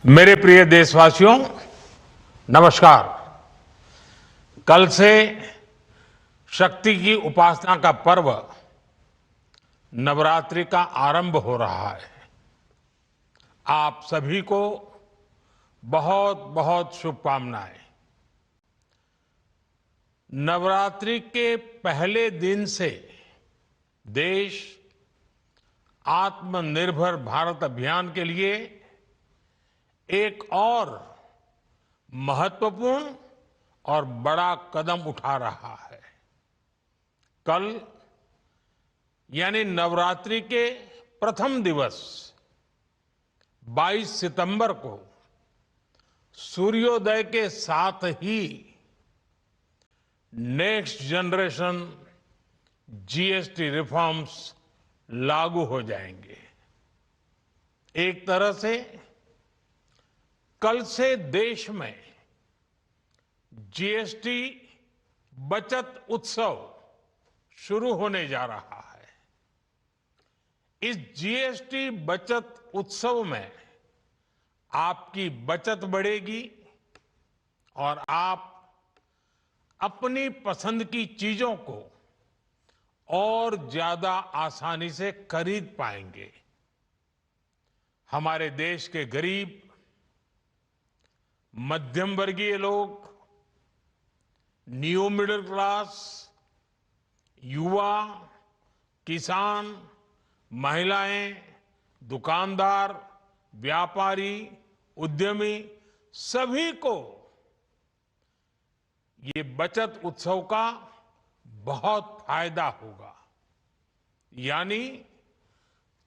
मेरे प्रिय देशवासियों, नमस्कार। कल से शक्ति की उपासना का पर्व नवरात्रि का आरंभ हो रहा है। आप सभी को बहुत बहुत शुभकामनाएं। नवरात्रि के पहले दिन से देश आत्मनिर्भर भारत अभियान के लिए एक और महत्वपूर्ण और बड़ा कदम उठा रहा है। कल यानी नवरात्रि के प्रथम दिवस 22 सितंबर को सूर्योदय के साथ ही नेक्स्ट जनरेशन जीएसटी रिफॉर्म्स लागू हो जाएंगे। एक तरह से कल से देश में जीएसटी बचत उत्सव शुरू होने जा रहा है। इस जीएसटी बचत उत्सव में आपकी बचत बढ़ेगी और आप अपनी पसंद की चीजों को और ज्यादा आसानी से खरीद पाएंगे। हमारे देश के गरीब, मध्यम वर्गीय लोग, न्यू मिडिल क्लास, युवा, किसान, महिलाएं, दुकानदार, व्यापारी, उद्यमी, सभी को ये बचत उत्सव का बहुत फायदा होगा। यानी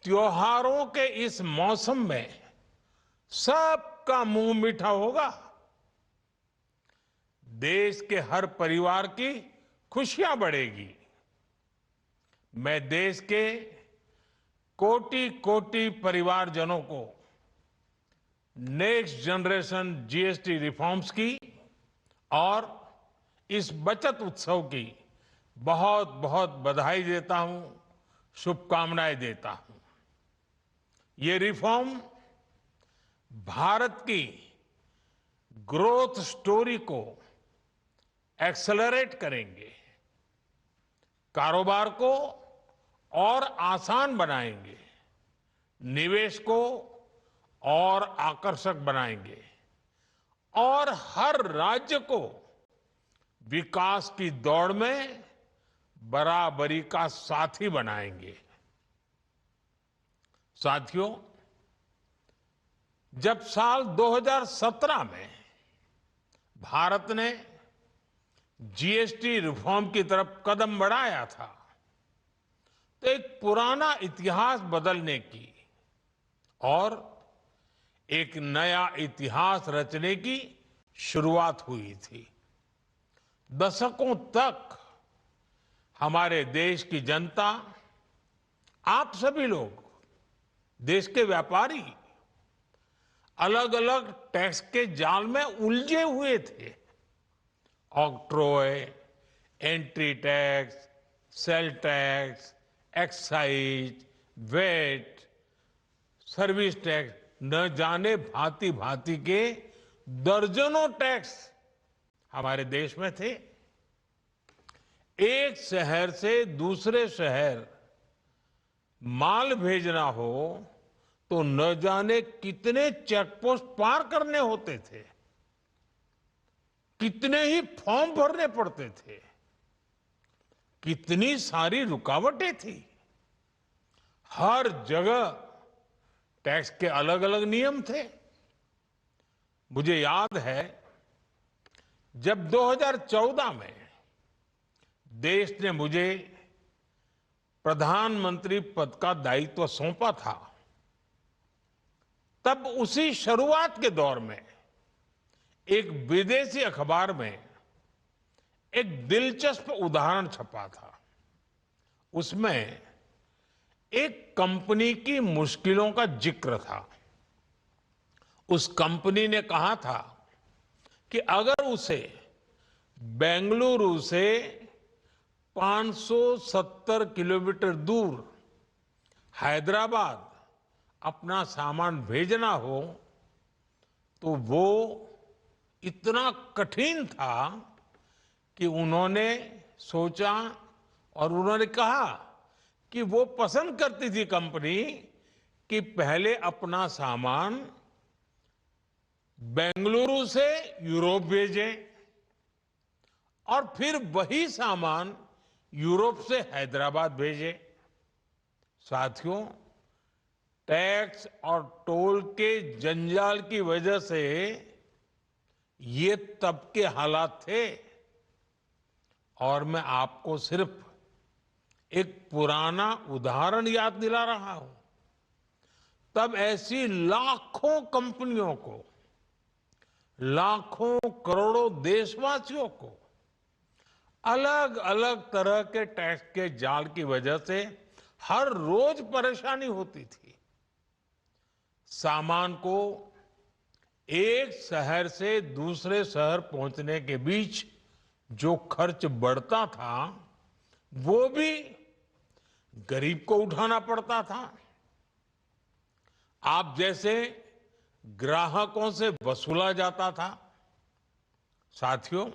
त्योहारों के इस मौसम में सबका मुंह मीठा होगा। देश के हर परिवार की खुशियां बढ़ेगी। मैं देश के कोटि कोटि परिवारजनों को नेक्स्ट जनरेशन जीएसटी रिफॉर्म्स की और इस बचत उत्सव की बहुत बहुत बधाई देता हूं, शुभकामनाएं देता हूं। ये रिफॉर्म भारत की ग्रोथ स्टोरी को एक्सेलरेट करेंगे, कारोबार को और आसान बनाएंगे, निवेश को और आकर्षक बनाएंगे और हर राज्य को विकास की दौड़ में बराबरी का साथी बनाएंगे। साथियों, जब साल 2017 में भारत ने जीएसटी रिफॉर्म की तरफ कदम बढ़ाया था तो एक पुराना इतिहास बदलने की और एक नया इतिहास रचने की शुरुआत हुई थी। दशकों तक हमारे देश की जनता, आप सभी लोग, देश के व्यापारी अलग अलग टैक्स के जाल में उलझे हुए थे। Octroi, entry tax, sale tax, excise, VAT, service tax, न जाने भांति भांति के दर्जनों टैक्स हमारे देश में थे। एक शहर से दूसरे शहर माल भेजना हो तो न जाने कितने चेकपोस्ट पार करने होते थे, कितने ही फॉर्म भरने पड़ते थे, कितनी सारी रुकावटें थी। हर जगह टैक्स के अलग अलग नियम थे। मुझे याद है जब 2014 में देश ने मुझे प्रधानमंत्री पद का दायित्व सौंपा था, तब उसी शुरुआत के दौर में एक विदेशी अखबार में एक दिलचस्प उदाहरण छपा था। उसमें एक कंपनी की मुश्किलों का जिक्र था। उस कंपनी ने कहा था कि अगर उसे बेंगलुरु से 570 किलोमीटर दूर हैदराबाद अपना सामान भेजना हो तो वो इतना कठिन था कि उन्होंने सोचा और उन्होंने कहा कि वो पसंद करती थी कंपनी कि पहले अपना सामान बेंगलुरु से यूरोप भेजें और फिर वही सामान यूरोप से हैदराबाद भेजें। साथियों, टैक्स और टोल के जंजाल की वजह से ये तब के हालात थे। और मैं आपको सिर्फ एक पुराना उदाहरण याद दिला रहा हूं। तब ऐसी लाखों कंपनियों को, लाखों करोड़ों देशवासियों को अलग अलग तरह के टैक्स के जाल की वजह से हर रोज परेशानी होती थी। सामान को एक शहर से दूसरे शहर पहुंचने के बीच जो खर्च बढ़ता था वो भी गरीब को उठाना पड़ता था। आप जैसे ग्राहकों से वसूला जाता था। साथियों,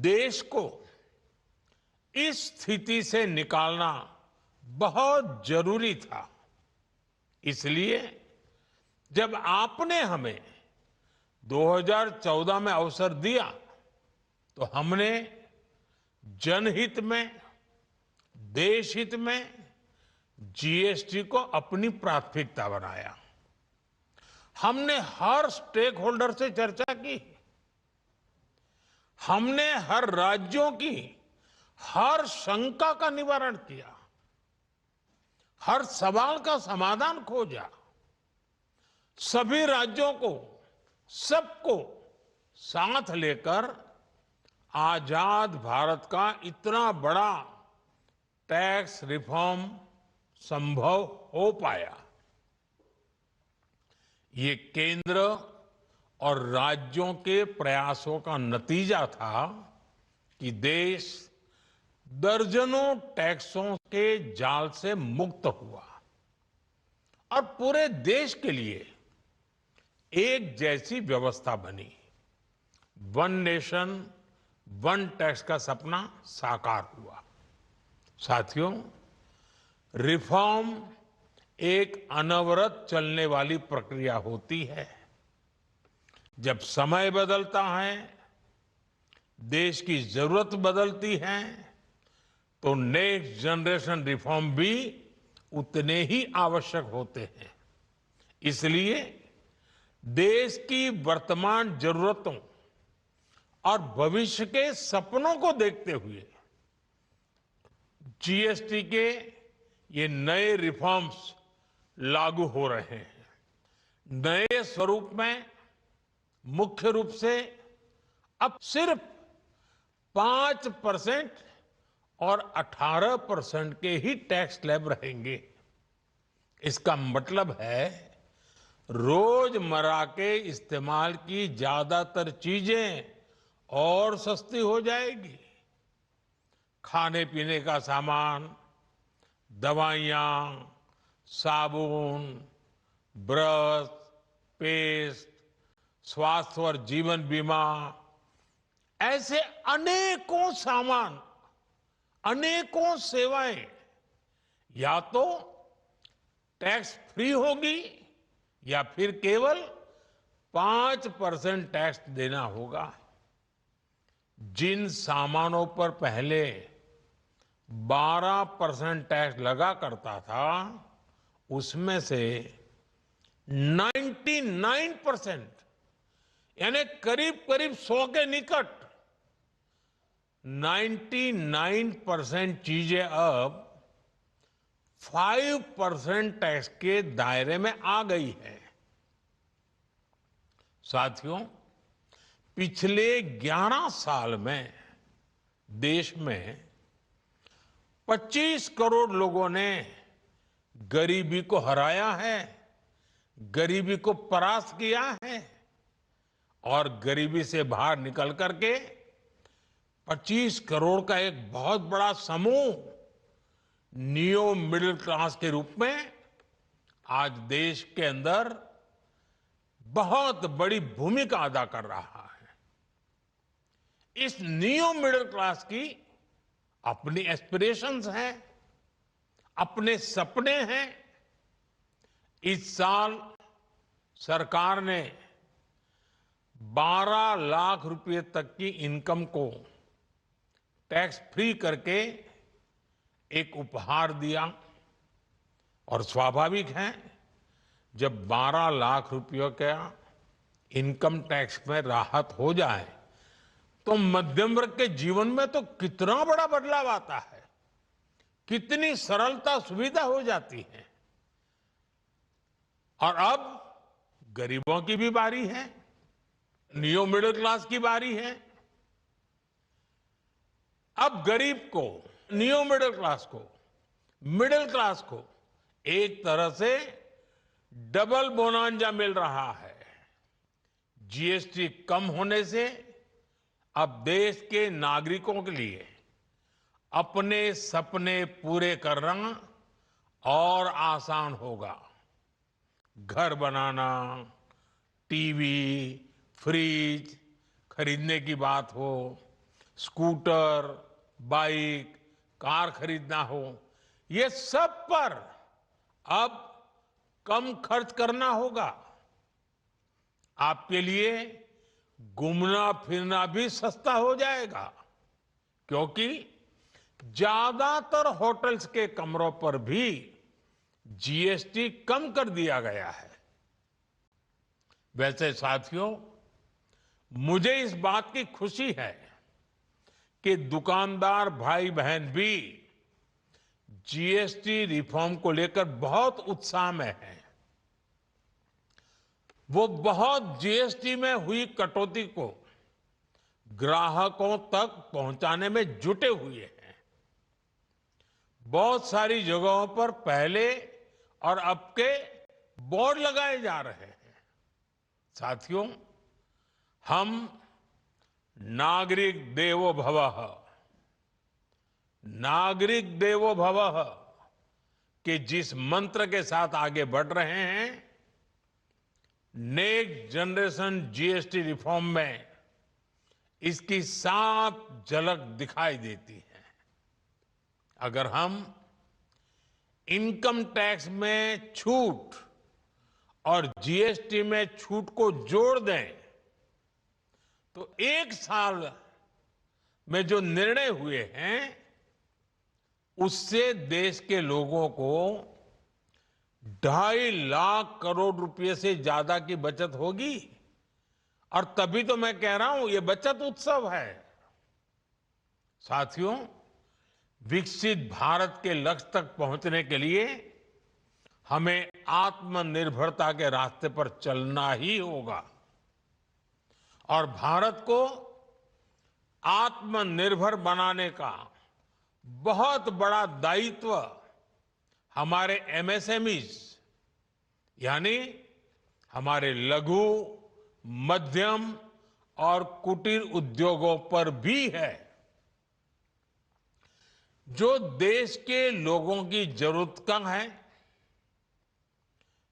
देश को इस स्थिति से निकालना बहुत जरूरी था। इसलिए जब आपने हमें 2014 में अवसर दिया तो हमने जनहित में, देश हित में जीएसटी को अपनी प्राथमिकता बनाया। हमने हर स्टेक होल्डर से चर्चा की। हमने हर राज्यों की हर शंका का निवारण किया, हर सवाल का समाधान खोजा। सभी राज्यों को, सबको साथ लेकर आजाद भारत का इतना बड़ा टैक्स रिफॉर्म संभव हो पाया। ये केंद्र और राज्यों के प्रयासों का नतीजा था कि देश दर्जनों टैक्सों के जाल से मुक्त हुआ और पूरे देश के लिए एक जैसी व्यवस्था बनी। वन नेशन वन टैक्स का सपना साकार हुआ। साथियों, रिफॉर्म एक अनवरत चलने वाली प्रक्रिया होती है। जब समय बदलता है, देश की जरूरत बदलती है, तो नेक्स्ट जनरेशन रिफॉर्म भी उतने ही आवश्यक होते हैं। इसलिए देश की वर्तमान जरूरतों और भविष्य के सपनों को देखते हुए जीएसटी के ये नए रिफॉर्म्स लागू हो रहे हैं। नए स्वरूप में मुख्य रूप से अब सिर्फ 5% और 18% के ही टैक्स स्लैब रहेंगे। इसका मतलब है रोजमर्रा के इस्तेमाल की ज्यादातर चीजें और सस्ती हो जाएगी। खाने पीने का सामान, दवाइयां, साबुन, ब्रश, पेस्ट, स्वास्थ्य और जीवन बीमा, ऐसे अनेकों सामान, अनेकों सेवाएं या तो टैक्स फ्री होगी या फिर केवल 5% टैक्स देना होगा। जिन सामानों पर पहले 12% टैक्स लगा करता था, उसमें से 99% यानी करीब करीब 100 के निकट 99% चीजें अब 5% टैक्स के दायरे में आ गई है। साथियों, पिछले 11 साल में देश में 25 करोड़ लोगों ने गरीबी को हराया है, गरीबी को परास्त किया है और गरीबी से बाहर निकल करके 25 करोड़ का एक बहुत बड़ा समूह नियो मिडिल क्लास के रूप में आज देश के अंदर बहुत बड़ी भूमिका अदा कर रहा है। इस नियो मिडिल क्लास की अपनी एस्पिरेशंस हैं, अपने सपने हैं। इस साल सरकार ने 12 लाख रुपए तक की इनकम को टैक्स फ्री करके एक उपहार दिया। और स्वाभाविक है, जब 12 लाख रुपयों का इनकम टैक्स में राहत हो जाए तो मध्यम वर्ग के जीवन में तो कितना बड़ा बदलाव आता है, कितनी सरलता सुविधा हो जाती है। और अब गरीबों की भी बारी है, नियो मिडिल क्लास की बारी है। अब गरीब को, नियो मिडिल क्लास को एक तरह से डबल बोनांजा मिल रहा है। जीएसटी कम होने से अब देश के नागरिकों के लिए अपने सपने पूरे करना और आसान होगा। घर बनाना, टीवी, फ्रिज खरीदने की बात हो, स्कूटर, बाइक, कार खरीदना हो, ये सब पर अब कम खर्च करना होगा। आपके लिए घूमना फिरना भी सस्ता हो जाएगा, क्योंकि ज्यादातर होटल्स के कमरों पर भी जीएसटी कम कर दिया गया है। वैसे साथियों, मुझे इस बात की खुशी है कि दुकानदार भाई बहन भी जीएसटी रिफॉर्म को लेकर बहुत उत्साह में हैं। वो बहुत जीएसटी में हुई कटौती को ग्राहकों तक पहुंचाने में जुटे हुए हैं। बहुत सारी जगहों पर पहले और अब के बोर्ड लगाए जा रहे हैं। साथियों, हम नागरिक देवो भवः के जिस मंत्र के साथ आगे बढ़ रहे हैं, नेक्स्ट जनरेशन जीएसटी रिफॉर्म में इसकी साफ झलक दिखाई देती है। अगर हम इनकम टैक्स में छूट और जीएसटी में छूट को जोड़ दें तो एक साल में जो निर्णय हुए हैं उससे देश के लोगों को 2.5 लाख करोड़ रुपए से ज्यादा की बचत होगी। और तभी तो मैं कह रहा हूं, ये बचत उत्सव है। साथियों, विकसित भारत के लक्ष्य तक पहुंचने के लिए हमें आत्मनिर्भरता के रास्ते पर चलना ही होगा। और भारत को आत्मनिर्भर बनाने का बहुत बड़ा दायित्व हमारे एमएसएमईज यानी हमारे लघु, मध्यम और कुटीर उद्योगों पर भी है, जो देश के लोगों की जरूरत का है,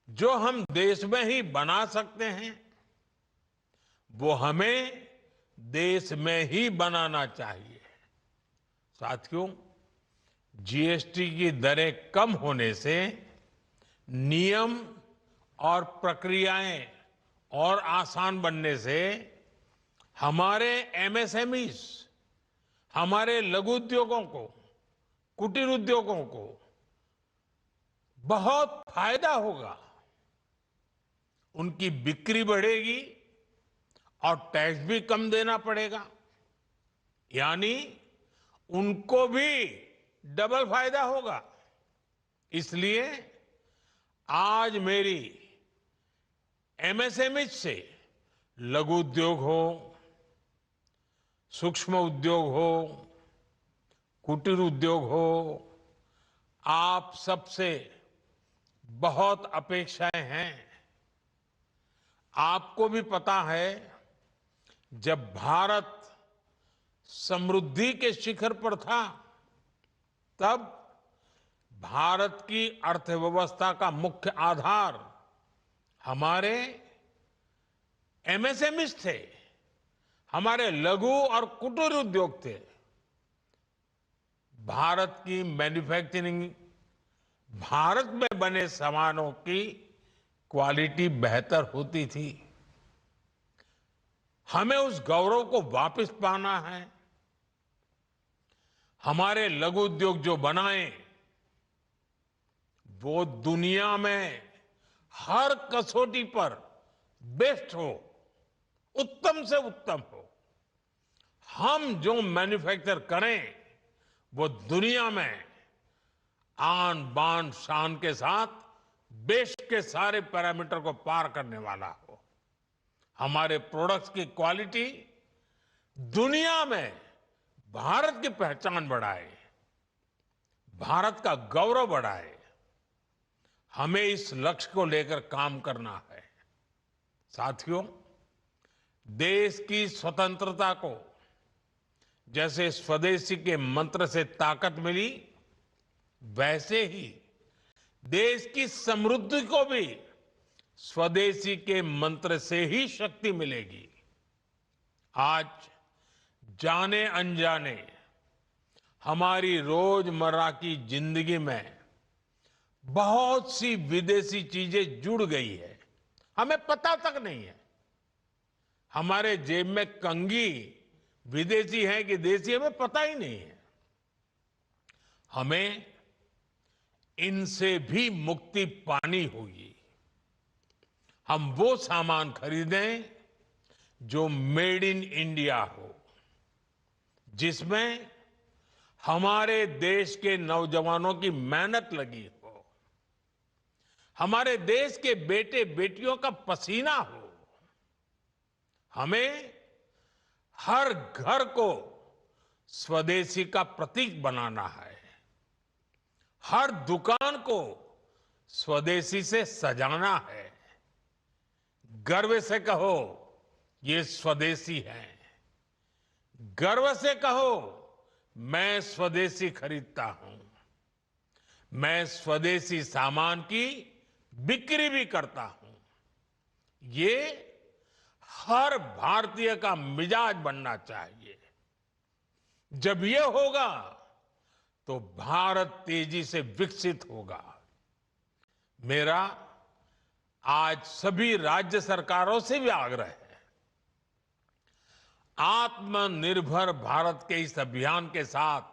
जो हम देश में ही बना सकते हैं, वो हमें देश में ही बनाना चाहिए। साथियों, जीएसटी की दरें कम होने से नियम और प्रक्रियाएं और आसान बनने से हमारे एमएसएमईज, हमारे लघु उद्योगों को, कुटीर उद्योगों को बहुत फायदा होगा। उनकी बिक्री बढ़ेगी और टैक्स भी कम देना पड़ेगा, यानी उनको भी डबल फायदा होगा। इसलिए आज मेरी एमएसएमई से लघु उद्योग हो, सूक्ष्म उद्योग हो, कुटीर उद्योग हो, आप सबसे बहुत अपेक्षाएं हैं। आपको भी पता है, जब भारत समृद्धि के शिखर पर था, तब भारत की अर्थव्यवस्था का मुख्य आधार हमारे एमएसएमईज थे, हमारे लघु और कुटीर उद्योग थे। भारत की मैन्युफैक्चरिंग, भारत में बने सामानों की क्वालिटी बेहतर होती थी। हमें उस गौरव को वापस पाना है। हमारे लघु उद्योग जो बनाए वो दुनिया में हर कसौटी पर बेस्ट हो, उत्तम से उत्तम हो। हम जो मैन्युफैक्चर करें वो दुनिया में आन बान शान के साथ बेस्ट के सारे पैरामीटर को पार करने वाला हो। हमारे प्रोडक्ट्स की क्वालिटी दुनिया में भारत की पहचान बढ़ाए, भारत का गौरव बढ़ाए। हमें इस लक्ष्य को लेकर काम करना है। साथियों, देश की स्वतंत्रता को जैसे स्वदेशी के मंत्र से ताकत मिली, वैसे ही देश की समृद्धि को भी स्वदेशी के मंत्र से ही शक्ति मिलेगी। आज जाने अनजाने हमारी रोजमर्रा की जिंदगी में बहुत सी विदेशी चीजें जुड़ गई है, हमें पता तक नहीं है। हमारे जेब में कंघी विदेशी है कि देसी, हमें पता ही नहीं है। हमें इनसे भी मुक्ति पानी होगी। हम वो सामान खरीदें जो मेड इन इंडिया हो, जिसमें हमारे देश के नौजवानों की मेहनत लगी हो, हमारे देश के बेटे बेटियों का पसीना हो। हमें हर घर को स्वदेशी का प्रतीक बनाना है, हर दुकान को स्वदेशी से सजाना है। गर्व से कहो ये स्वदेशी है, गर्व से कहो मैं स्वदेशी खरीदता हूं, मैं स्वदेशी सामान की बिक्री भी करता हूं। ये हर भारतीय का मिजाज बनना चाहिए। जब ये होगा तो भारत तेजी से विकसित होगा। मेरा आज सभी राज्य सरकारों से भी आग्रह है, आत्मनिर्भर भारत के इस अभियान के साथ,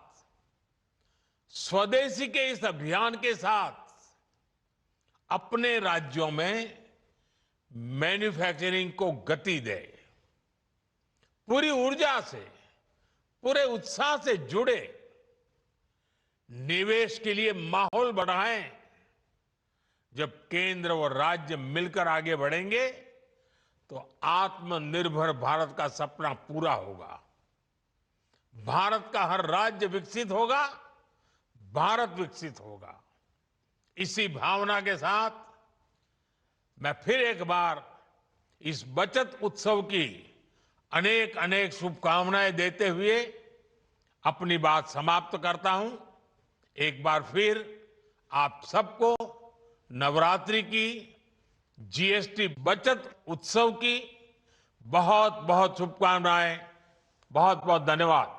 स्वदेशी के इस अभियान के साथ अपने राज्यों में मैन्युफैक्चरिंग को गति दे, पूरी ऊर्जा से, पूरे उत्साह से जुड़े, निवेश के लिए माहौल बढ़ाएं। जब केंद्र और राज्य मिलकर आगे बढ़ेंगे तो आत्मनिर्भर भारत का सपना पूरा होगा। भारत का हर राज्य विकसित होगा, भारत विकसित होगा। इसी भावना के साथ मैं फिर एक बार इस बचत उत्सव की अनेक अनेक शुभकामनाएं देते हुए अपनी बात समाप्त करता हूं। एक बार फिर आप सबको नवरात्रि की, जीएसटी बचत उत्सव की बहुत बहुत शुभकामनाएं। बहुत बहुत धन्यवाद।